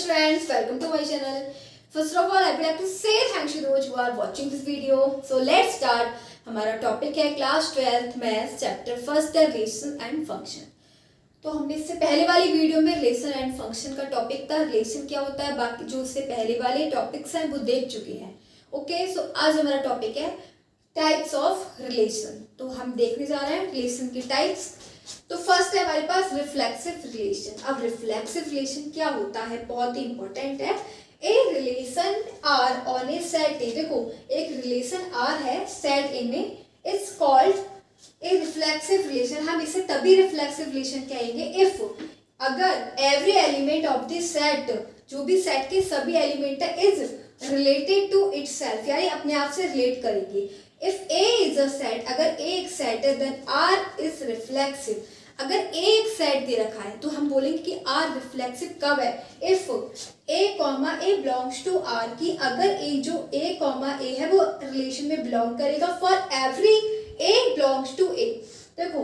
friends, welcome to my channel. First of all, I would like to say thanks to those who are watching this video. So let's start. हमारा topic है class 12th maths chapter first relation and function. तो हमने इससे पहले वाली video में relation and function का topic था, रिलेशन क्या होता है, बाकी जो उससे पहले वाले टॉपिक्स हैं वो देख चुके हैं। ओके, सो आज हमारा टॉपिक है टाइप्स ऑफ रिलेशन। तो हम देखने जा रहे हैं रिलेशन की टाइप्स। तो फर्स्ट है हमारे पास रिफ्लेक्सिव रिलेशन। अब रिफ्लेक्सिव रिलेशन क्या होता है, बहुत ही इंपॉर्टेंट है। A relation R on a set A, देखो एक रिलेशन आर है सेट ए में, it's called a reflexive relation. हम इसे तभी रिफ्लेक्सिव रिलेशन कहेंगे इफ अगर every element of this set, जो भी सेट के सभी एलिमेंट है, इज रिलेटेड टू इटसेल्फ, यानी अपने आप से रिलेट करेंगे। If A is a set, अगर ए एक सेट है, देन आर इज रिफ्लेक्सिव। अगर ए एक सेट दे रखा है तो हम बोलेंगे कि आर रिफ्लेक्सिव कब है, if A comma A belongs to R, की अगर ए जो ए कॉमा ए है वो रिलेशन में बिलोंग करेगा for every A belongs to A. देखो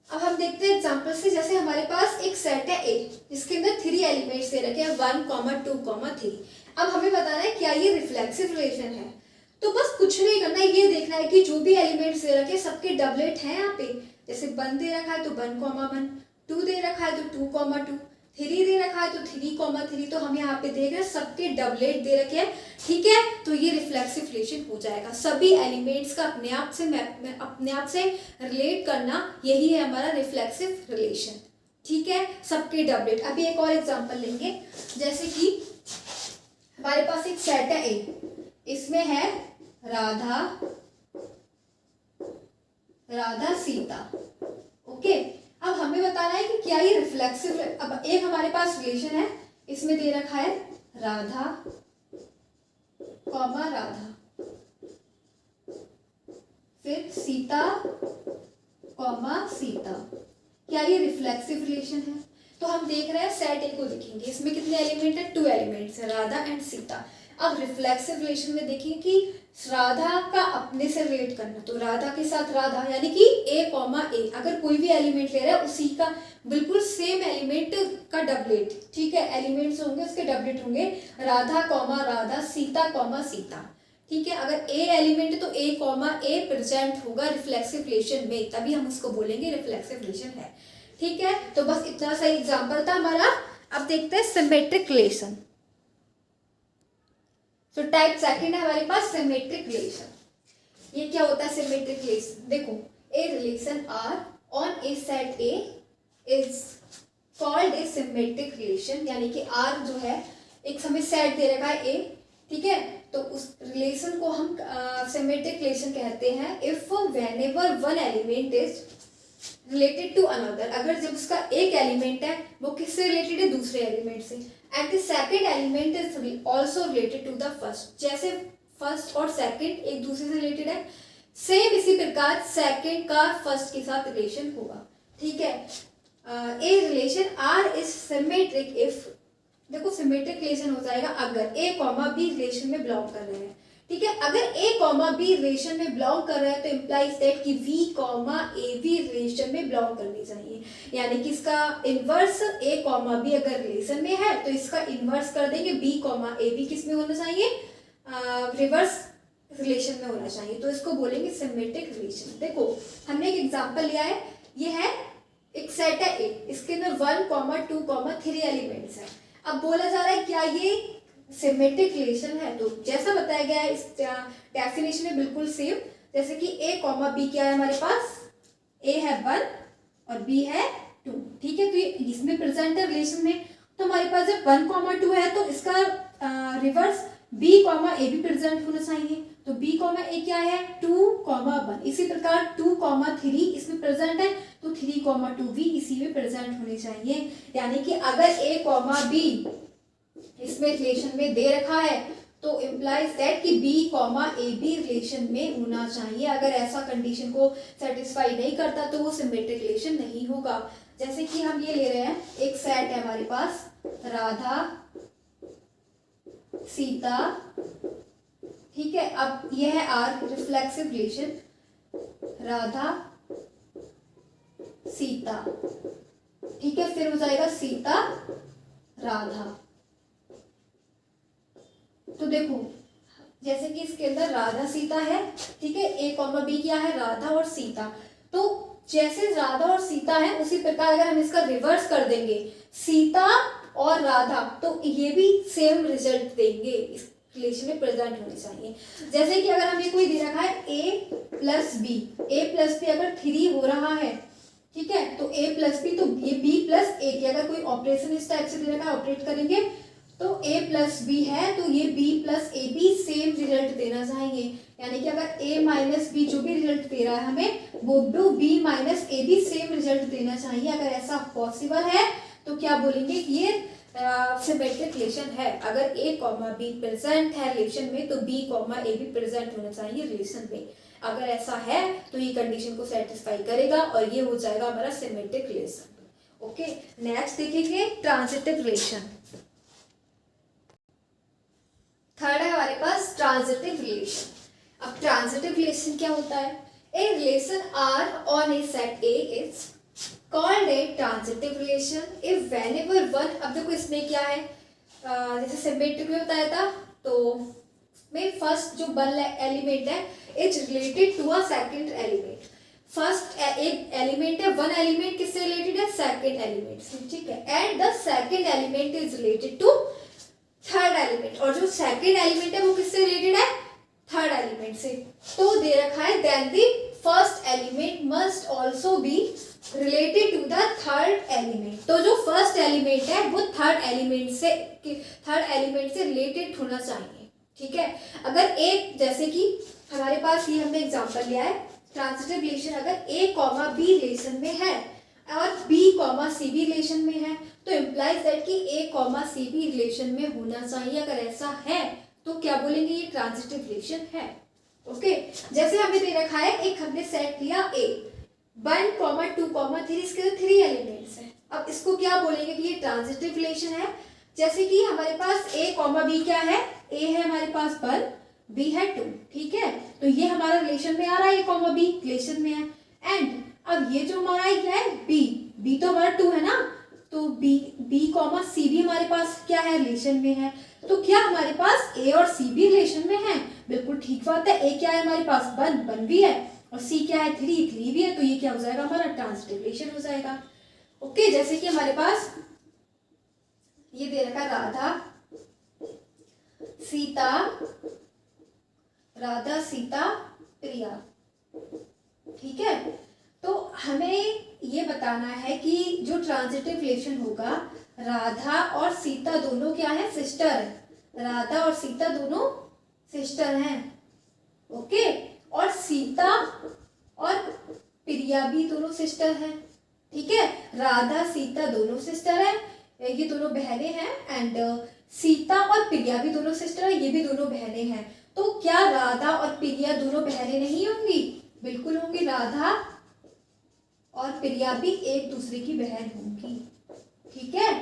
अब हम देखते हैं एग्जांपल से, जैसे हमारे पास एक सेट है ए जिसके अंदर 3 एलिमेंट्स दे रखे हैं 1, 2, 3। अब हमें बताना है क्या ये रिफ्लेक्सिव रिलेशन है। तो बस कुछ नहीं करना है, ये देखना है कि जो भी एलिमेंट्स दे रखे हैं सबके डबलेट हैं यहाँ पे। जैसे 1 दे रखा है तो 1, 2 दे रखा है तो 2, 3 दे रखा है तो 3, तो हम यहाँ पे देख रहे हैं सबके डबलेट दे रखे हैं। ठीक है, तो ये रिफ्लेक्सिव रिलेशन हो जाएगा। सभी एलिमेंट्स का अपने आप से रिलेट करना, यही है हमारा रिफ्लेक्सिव रिलेशन। ठीक है, सबके डबलेट। अभी एक और एग्जांपल लेंगे, जैसे कि हमारे पास एक सेट है ए, इसमें है राधा सीता। ओके, अब हमें बताना है कि क्या ये रिफ्लेक्सिव। अब एक हमारे पास रिलेशन है, इसमें दे रखा है राधा, फिर सीता, सीता। क्या ये रिफ्लेक्सिव रिलेशन है? तो हम देख रहे हैं सेट ए को देखेंगे, इसमें कितने एलिमेंट है, 2 एलिमेंट्स है, राधा एंड सीता। अब रिफ्लेक्सिव रिलेशन में देखिए कि राधा का अपने से रिलेट करना, तो राधा के साथ राधा, यानी कि ए कॉमा ए, अगर कोई भी एलिमेंट ले रहा है उसी का बिल्कुल सेम एलिमेंट का डबलेट। ठीक है, एलिमेंट्स होंगे उसके डबलेट होंगे, राधा कॉमा राधा, सीता कॉमा सीता। ठीक है, अगर ए एलिमेंट है तो ए कॉमा ए प्रेजेंट होगा रिफ्लेक्सिव रिलेशन में, तभी हम उसको बोलेंगे रिफ्लेक्सिव रिलेशन है। ठीक है, तो बस इतना सा एग्जाम्पल था हमारा। अब देखते हैं सिमेट्रिक रिलेशन। तो टाइप सेकंड है हमारे पास सिमेट्रिक रिलेशन। ये क्या होता है सिमेट्रिक रिलेशन? देखो a relation R on a set A is called a symmetric relation, यानी कि आर जो है एक हमें सेट दे रखा है ए, ठीक है, तो उस रिलेशन को हम सिमेट्रिक रिलेशन कहते हैं if whenever one element is related to another, अगर जब उसका एक एलिमेंट है वो किससे रिलेटेड है, दूसरे एलिमेंट से, and the second element is also related to the first. जैसे फर्स्ट और सेकंड एक दूसरे से रिलेटेड है, सेम इसी प्रकार सेकंड का फर्स्ट के साथ रिलेशन होगा। ठीक है, a relation R is symmetric if, देखो सिमेट्रिक रिलेशन हो जाएगा अगर ए कॉमा बी रिलेशन में बिलोंग कर रहे हैं। ठीक है, अगर ए कॉमा बी रिलेशन में बिलोंग कर रहे हैं तो इम्प्लाइज दैट कि वी कॉमा ए भी रिलेशन में बिलोंग करनी चाहिए, यानी कि इसका इनवर्स ए कॉमा बी अगर रिलेशन में है तो इसका इनवर्स कर देंगे, बी कॉमा ए भी किस में होना चाहिए, रिवर्स रिलेशन में होना चाहिए, तो इसको बोलेंगे सिमेट्रिक रिलेशन। देखो हमने एक एग्जाम्पल लिया है, ये है एक सेट है ए, इसके अंदर 1, 2, 3 एलिमेंट्स है। अब बोला जा रहा है क्या ये सिमेट्रिक रिलेशन है, तो जैसा बताया गया है इस डेफिनेशन में बिल्कुल सेम, जैसे कि ए कॉमा बी क्या है हमारे पास, ए है 1 और बी है 2। ठीक है, तो ये इसमें प्रेजेंट है रिलेशन में, तो हमारे पास जब 1, 2 है तो इसका रिवर्स बी कॉमा ए भी प्रेजेंट होना चाहिए, तो बी कॉमा ए क्या है 2, 1। इसी प्रकार 2, 3 इसमें प्रेजेंट है तो 3, 2 भी इसी में प्रेजेंट होने चाहिए, यानी कि अगर ए कॉमा बी इसमें रिलेशन में दे रखा है तो इम्प्लाइज दैट कि बी कॉमा ए भी रिलेशन में होना चाहिए। अगर ऐसा कंडीशन को सेटिस्फाई नहीं करता तो वो सिमेट्रिक रिलेशन नहीं होगा। जैसे कि हम ये ले रहे हैं, एक सेट है हमारे पास राधा सीता। ठीक है, अब ये है R reflexive relation, Radha Sita. ठीक है, फिर हो जाएगा सीता राधा। तो देखो जैसे कि इसके अंदर राधा सीता है, ठीक है, ए कॉमा बी क्या है, राधा और सीता। तो जैसे राधा और सीता है उसी प्रकार अगर हम इसका रिवर्स कर देंगे सीता और राधा, तो ये भी सेम रिजल्ट देंगे, इस रिलेशन में प्रेजेंट होने चाहिए। जैसे कि अगर हमें कोई दे रखा है a plus B, a plus B अगर 3 हो रहा है, ठीक है, तो a प्लस बी, तो ये b प्लस a की अगर कोई ऑपरेशन इस टाइप से दे रखा है, ऑपरेट करेंगे तो a प्लस बी है, तो ये b प्लस ए भी सेम रिजल्ट देना चाहिए। यानी कि अगर a माइनस बी जो भी रिजल्ट दे रहा है हमें, वो b माइनस ए भी सेम रिजल्ट देना चाहिए। अगर ऐसा पॉसिबल है तो क्या बोलेंगे कि ये सिमेट्रिक रिलेशन है। अगर a कॉमा बी प्रेजेंट है रिलेशन में, तो b कॉमा ए भी प्रेजेंट होना चाहिए रिलेशन में। अगर ऐसा है तो ये कंडीशन को सेटिस्फाई करेगा और ये हो जाएगा हमारा सिमेट्रिक रिलेशन। ओके, नेक्स्ट देखेंगे ट्रांजिटिव रिलेशन। थर्ड है हमारे पास ट्रांजिटिव रिलेशन। अब ट्रांजिटिव रिलेशन क्या होता है? A relation R on a set A is called a transitive relation if whenever one, अब देखो इसमें क्या है, जैसे सिमेट्रिक में बताया था, तो में फर्स्ट जो वन एलिमेंट है is related to a second element. First एक एलिमेंट है, वन एलिमेंट किससे रिलेटेड है? सेकंड एलिमेंट से, ठीक है, and the second element is related to third element, और जो सेकंड एलिमेंट है वो किससे रिलेटेड है? थर्ड एलिमेंट से। तो दे रखा है then the first element must also be related to the third element. तो जो फर्स्ट एलिमेंट है वो थर्ड एलिमेंट से रिलेटेड होना चाहिए, ठीक है। अगर एक, जैसे कि हमारे पास ये हमने एग्जांपल लिया है ट्रांजिटिव रिलेशन, अगर ए कॉमा बी रिलेशन में है और बी कॉमा सी भी रिलेशन में है, तो इम्प्लाइज दैट कि ए कॉमा सी भी रिलेशन में होना चाहिए। अगर ऐसा है तो क्या बोलेंगे? ये ट्रांजिटिव रिलेशन है। ओके, जैसे हमें दे रखा है, एक हमने सेट लिया ए 1, 2, 3, इसके 3 एलिमेंट्स हैं। अब इसको क्या बोलेंगे कि ये ट्रांजिटिव रिलेशन है। जैसे कि हमारे पास ए कॉमा बी क्या है? ए है हमारे पास 1, बी है 2, ठीक है, तो ये हमारा रिलेशन में आ रहा है, ए कॉमा बी रिलेशन में है। एंड अब ये जो हमारा क्या है? बी तो हमारा 2 है ना, तो बी कॉमा सी भी हमारे पास क्या है? रिलेशन में है। तो क्या हमारे पास ए और सी भी रिलेशन में है? बिल्कुल ठीक बात है। ए क्या है हमारे पास? 1 भी है, और सी क्या है? 3 भी है। तो ये क्या हो जाएगा? हमारा ट्रांजिटिव रिलेशन हो जाएगा। ओके, जैसे कि हमारे पास ये दे रखा राधा सीता प्रिया, ठीक है। तो हमें ये बताना है कि जो ट्रांजिटिव रिलेशन होगा, राधा और सीता दोनों क्या है? सिस्टर है। राधा और सीता दोनों सिस्टर हैं, ओके, और सीता और प्रिया भी दोनों सिस्टर हैं, ठीक है। राधा सीता दोनों सिस्टर हैं, ये दोनों बहनें हैं, एंड सीता और प्रिया भी दोनों सिस्टर हैं, ये भी दोनों बहनें हैं। तो क्या राधा और प्रिया दोनों बहनें नहीं होंगी? बिल्कुल होंगी। राधा और प्रिया भी एक दूसरे की बहन होंगी, ठीक है।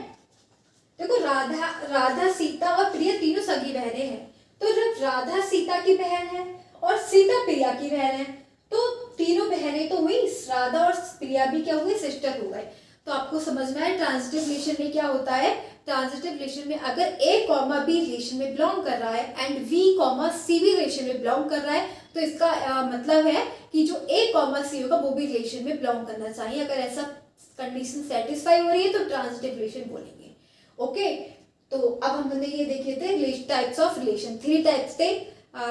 देखो राधा सीता और प्रिया तीनों सगी बहनें हैं। तो जब राधा सीता की बहन है और सीता प्रिया की बहन है, तो तीनों बहनें तो हुई, राधा और प्रिया भी क्या हुई? सिस्टर हो गए। तो आपको समझना है ट्रांजिटिव रिलेशन में क्या होता है। ट्रांजिटिव रिलेशन में अगर ए कॉमा बी रिलेशन में बिलोंग कर रहा है एंड वी कॉमा सी भी रिलेशन में बिलोंग कर रहा है, तो इसका मतलब है कि जो ए कॉमा सी होगा वो भी रिलेशन में बिलोंग करना चाहिए। अगर ऐसा कंडीशन सेटिस्फाई हो रही है तो ट्रांजिटिव रिलेशन बोलेंगे। ओके, तो अब हमने ये देखे थे टाइप्स ऑफ रिलेशन, 3 टाइप्स थे,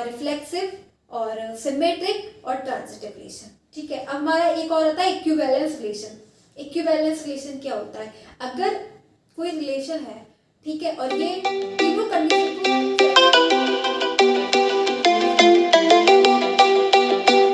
रिफ्लेक्सिव और सिमेट्रिक और ट्रांजिटिव रिलेशन, ठीक है। अब हमारा एक और आता है इक्विवेलेंस रिलेशन। इक्विवेलेंस रिलेशन क्या होता है? अगर कोई रिलेशन है, ठीक है, और ये तीनों कंडीशन